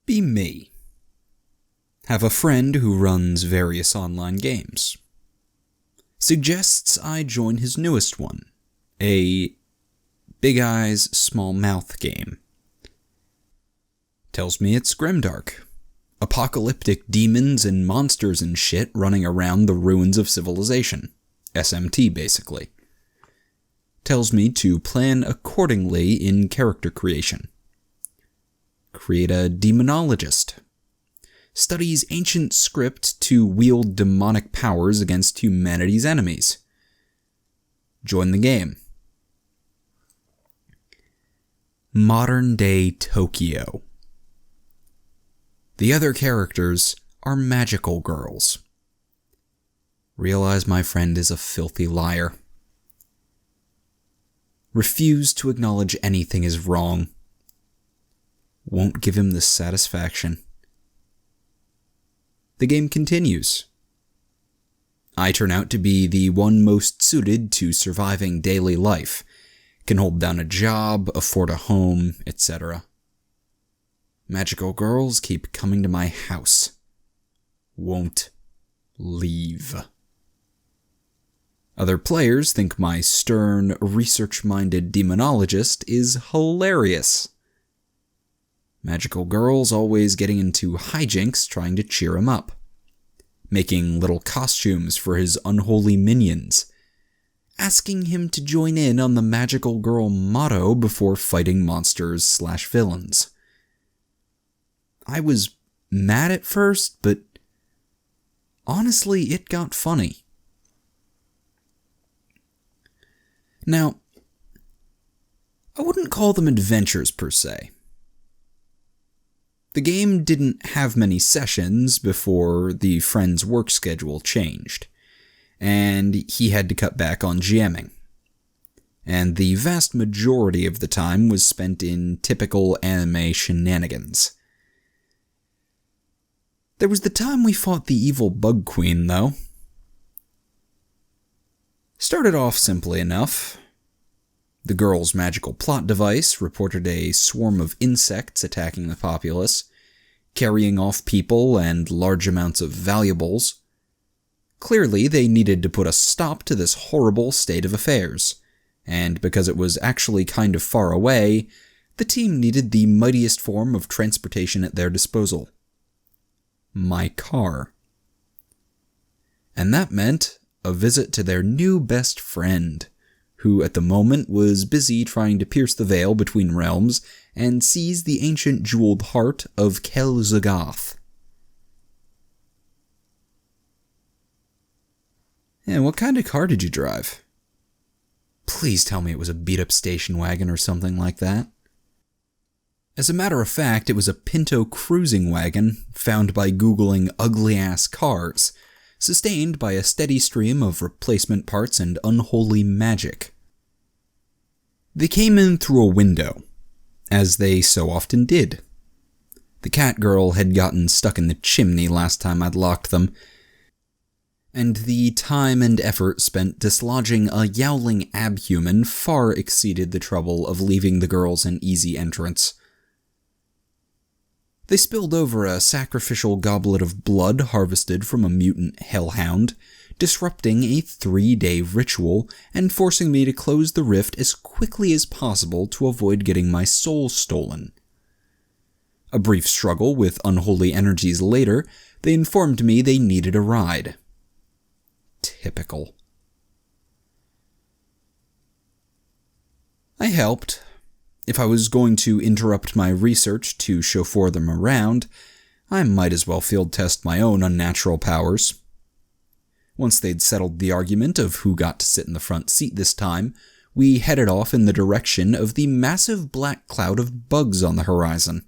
Be me. Have a friend who runs various online games. Suggests I join his newest one, a Big Eyes, Small Mouth game. Tells me it's grimdark. Apocalyptic demons and monsters and shit running around the ruins of civilization. SMT, basically. Tells me to plan accordingly in character creation. Create a demonologist. Studies ancient script to wield demonic powers against humanity's enemies. Join the game. Modern-day Tokyo. The other characters are magical girls. Realize my friend is a filthy liar. Refuse to acknowledge anything is wrong. Won't give him the satisfaction. The game continues. I turn out to be the one most suited to surviving daily life. Can hold down a job, afford a home, etc. Magical girls keep coming to my house. Won't leave. Other players think my stern, research-minded demonologist is hilarious. Magical girls always getting into hijinks trying to cheer him up. Making little costumes for his unholy minions. Asking him to join in on the magical girl motto before fighting monsters/villains. I was mad at first, but honestly, it got funny. Now, I wouldn't call them adventures per se. The game didn't have many sessions before the friend's work schedule changed, and he had to cut back on GMing. And the vast majority of the time was spent in typical anime shenanigans. There was the time we fought the evil Bug Queen, though. Started off simply enough. The girl's magical plot device reported a swarm of insects attacking the populace, carrying off people and large amounts of valuables. Clearly, they needed to put a stop to this horrible state of affairs, and because it was actually kind of far away, the team needed the mightiest form of transportation at their disposal. My car. And that meant a visit to their new best friend, who at the moment was busy trying to pierce the veil between realms and seize the ancient jeweled heart of Kel-Zagoth. And what kind of car did you drive? Please tell me it was a beat-up station wagon or something like that. As a matter of fact, it was a Pinto cruising wagon found by Googling ugly-ass cars, sustained by a steady stream of replacement parts and unholy magic. They came in through a window, as they so often did. The cat girl had gotten stuck in the chimney last time I'd locked them, and the time and effort spent dislodging a yowling abhuman far exceeded the trouble of leaving the girls an easy entrance. They spilled over a sacrificial goblet of blood harvested from a mutant hellhound, disrupting a 3-day ritual and forcing me to close the rift as quickly as possible to avoid getting my soul stolen. A brief struggle with unholy energies later, they informed me they needed a ride. Typical. I helped. If I was going to interrupt my research to chauffeur them around, I might as well field test my own unnatural powers. Once they'd settled the argument of who got to sit in the front seat this time, we headed off in the direction of the massive black cloud of bugs on the horizon.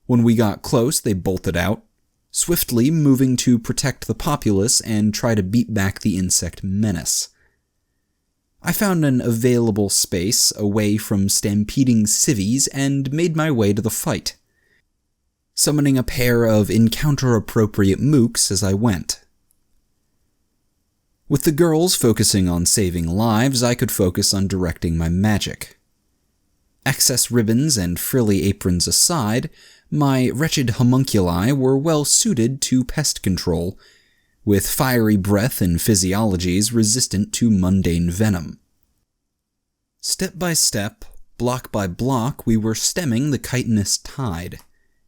When we got close, they bolted out, swiftly moving to protect the populace and try to beat back the insect menace. I found an available space away from stampeding civvies and made my way to the fight, summoning a pair of encounter-appropriate mooks as I went. With the girls focusing on saving lives, I could focus on directing my magic. Excess ribbons and frilly aprons aside, my wretched homunculi were well suited to pest control, with fiery breath and physiologies resistant to mundane venom. Step by step, block by block, we were stemming the chitinous tide,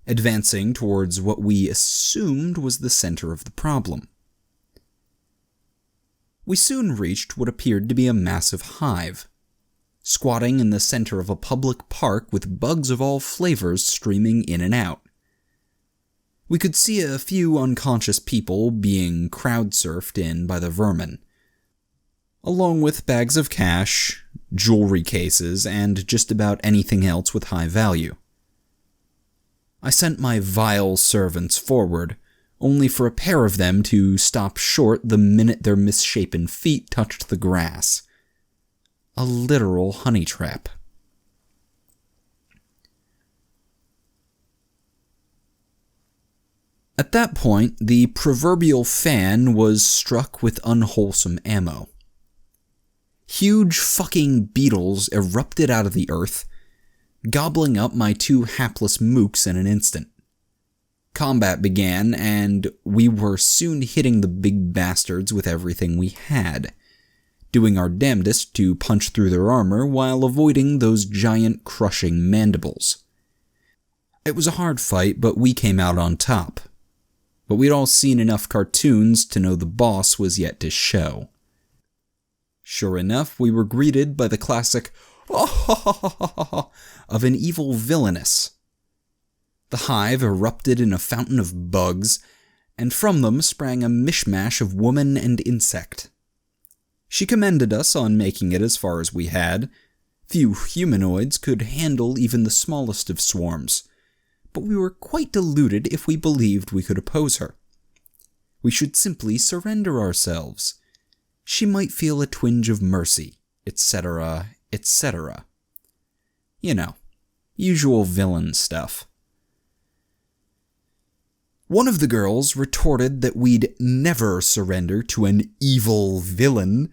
advancing towards what we assumed was the center of the problem. We soon reached what appeared to be a massive hive, squatting in the center of a public park with bugs of all flavors streaming in and out. We could see a few unconscious people being crowd-surfed in by the vermin, along with bags of cash, jewelry cases, and just about anything else with high value. I sent my vile servants forward, only for a pair of them to stop short the minute their misshapen feet touched the grass. A literal honey trap. At that point, the proverbial fan was struck with unwholesome ammo. Huge fucking beetles erupted out of the earth, gobbling up my two hapless mooks in an instant. Combat began, and we were soon hitting the big bastards with everything we had, doing our damnedest to punch through their armor while avoiding those giant crushing mandibles. It was a hard fight, but we came out on top. But we'd all seen enough cartoons to know the boss was yet to show. Sure enough, we were greeted by the classic of an evil villainess. The hive erupted in a fountain of bugs, and from them sprang a mishmash of woman and insect. She commended us on making it as far as we had. Few humanoids could handle even the smallest of swarms, but we were quite deluded if we believed we could oppose her. We should simply surrender ourselves. She might feel a twinge of mercy, etc., etc. You know, usual villain stuff. One of the girls retorted that we'd never surrender to an evil villain,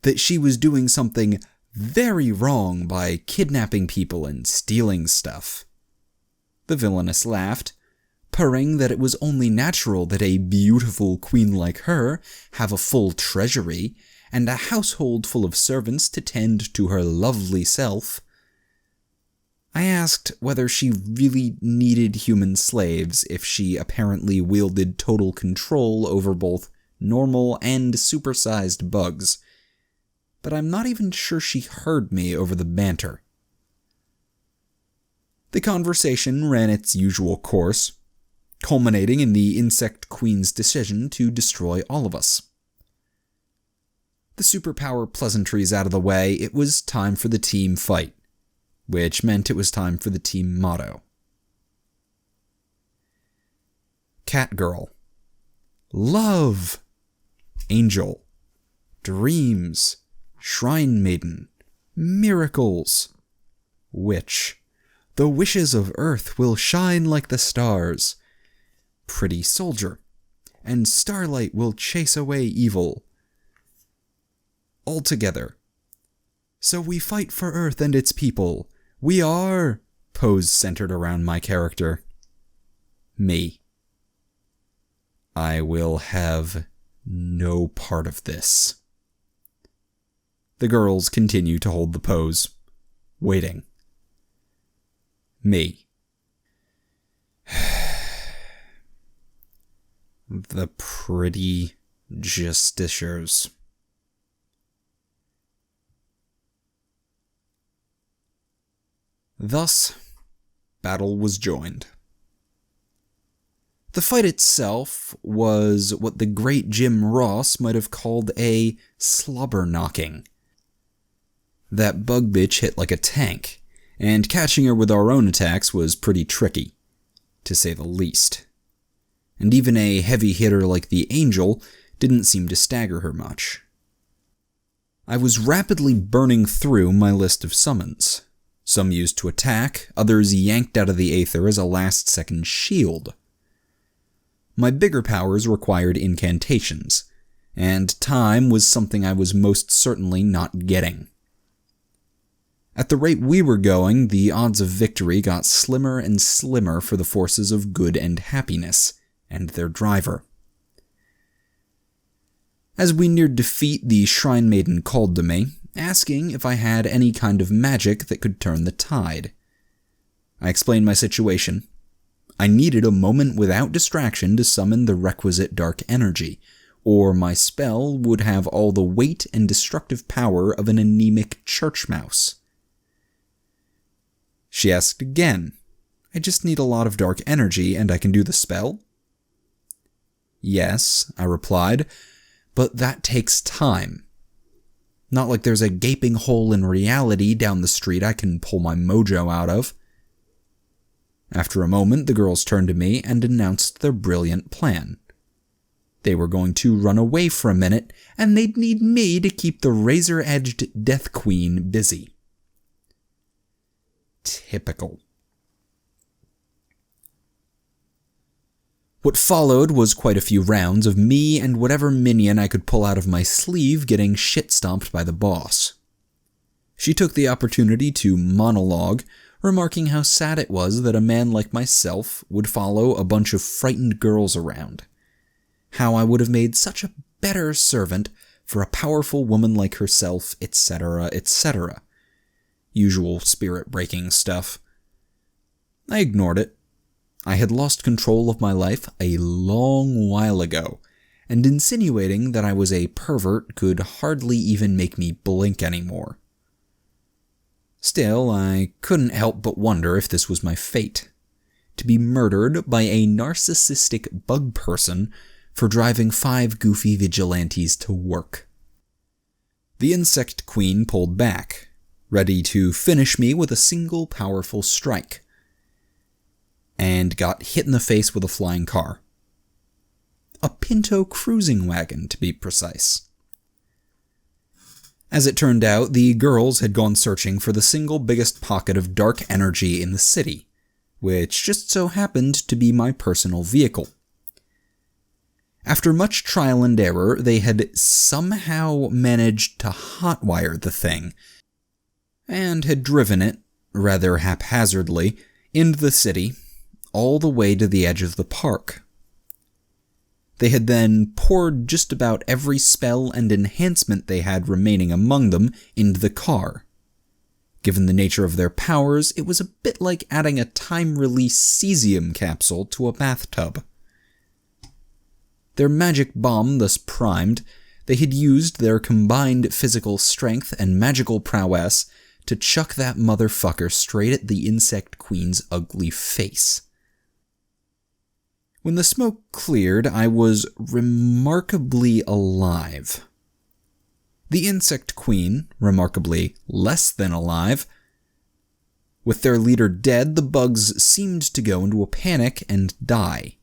that she was doing something very wrong by kidnapping people and stealing stuff. The villainess laughed, purring that it was only natural that a beautiful queen like her have a full treasury and a household full of servants to tend to her lovely self. I asked whether she really needed human slaves if she apparently wielded total control over both normal and supersized bugs, but I'm not even sure she heard me over the banter. The conversation ran its usual course, culminating in the Insect Queen's decision to destroy all of us. The superpower pleasantries out of the way, it was time for the team fight, which meant it was time for the team motto. Catgirl. Love. Angel. Dreams. Shrine Maiden. Miracles. Witch. The wishes of earth will shine like the stars. Pretty soldier. And starlight will chase away evil. All together. So we fight for Earth and its people. We are... Pose centered around my character. Me. I will have no part of this. The girls continue to hold the pose, waiting. Me. The pretty justiciars. Thus, battle was joined. The fight itself was what the great Jim Ross might have called a slobber knocking. That bug bitch hit like a tank, and catching her with our own attacks was pretty tricky, to say the least. And even a heavy hitter like the Angel didn't seem to stagger her much. I was rapidly burning through my list of summons. Some used to attack, others yanked out of the aether as a last-second shield. My bigger powers required incantations, and time was something I was most certainly not getting. At the rate we were going, the odds of victory got slimmer and slimmer for the forces of good and happiness, and their driver. As we neared defeat, the Shrine Maiden called to me, asking if I had any kind of magic that could turn the tide. I explained my situation. I needed a moment without distraction to summon the requisite dark energy, or my spell would have all the weight and destructive power of an anemic church mouse. She asked again, I just need a lot of dark energy and I can do the spell? Yes, I replied, but that takes time. Not like there's a gaping hole in reality down the street I can pull my mojo out of. After a moment, the girls turned to me and announced their brilliant plan. They were going to run away for a minute, and they'd need me to keep the razor-edged Death Queen busy. Typical. What followed was quite a few rounds of me and whatever minion I could pull out of my sleeve getting shit-stomped by the boss. She took the opportunity to monologue, remarking how sad it was that a man like myself would follow a bunch of frightened girls around. How I would have made such a better servant for a powerful woman like herself, etc., etc. Usual spirit-breaking stuff. I ignored it. I had lost control of my life a long while ago, and insinuating that I was a pervert could hardly even make me blink anymore. Still, I couldn't help but wonder if this was my fate. To be murdered by a narcissistic bug person for driving 5 goofy vigilantes to work. The Insect Queen pulled back, ready to finish me with a single powerful strike, and got hit in the face with a flying car. A Pinto cruising wagon, to be precise. As it turned out, the girls had gone searching for the single biggest pocket of dark energy in the city, which just so happened to be my personal vehicle. After much trial and error, they had somehow managed to hotwire the thing, and had driven it, rather haphazardly, into the city, all the way to the edge of the park. They had then poured just about every spell and enhancement they had remaining among them into the car. Given the nature of their powers, it was a bit like adding a time-release cesium capsule to a bathtub. Their magic bomb thus primed, they had used their combined physical strength and magical prowess to chuck that motherfucker straight at the Insect Queen's ugly face. When the smoke cleared, I was remarkably alive. The Insect Queen, remarkably less than alive. With their leader dead, the bugs seemed to go into a panic and die,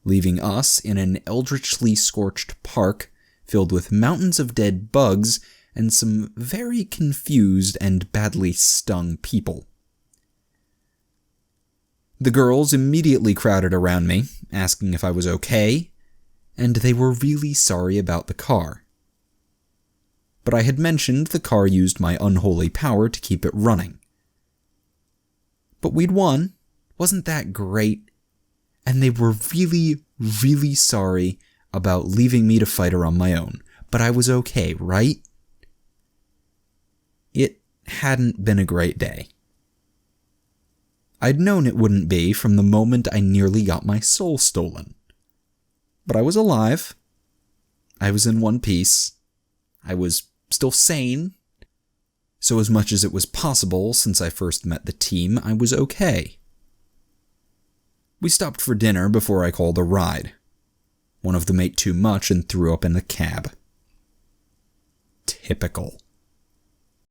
leaving us in an eldritchly scorched park filled with mountains of dead bugs and some very confused and badly stung people. The girls immediately crowded around me, asking if I was okay, and they were really sorry about the car. But I had mentioned the car used my unholy power to keep it running. But we'd won. Wasn't that great? And they were really, really sorry about leaving me to fight her on my own. But I was okay, right? It hadn't been a great day. I'd known it wouldn't be from the moment I nearly got my soul stolen. But I was alive. I was in one piece. I was still sane. So as much as it was possible since I first met the team, I was okay. We stopped for dinner before I called a ride. One of them ate too much and threw up in the cab. Typical.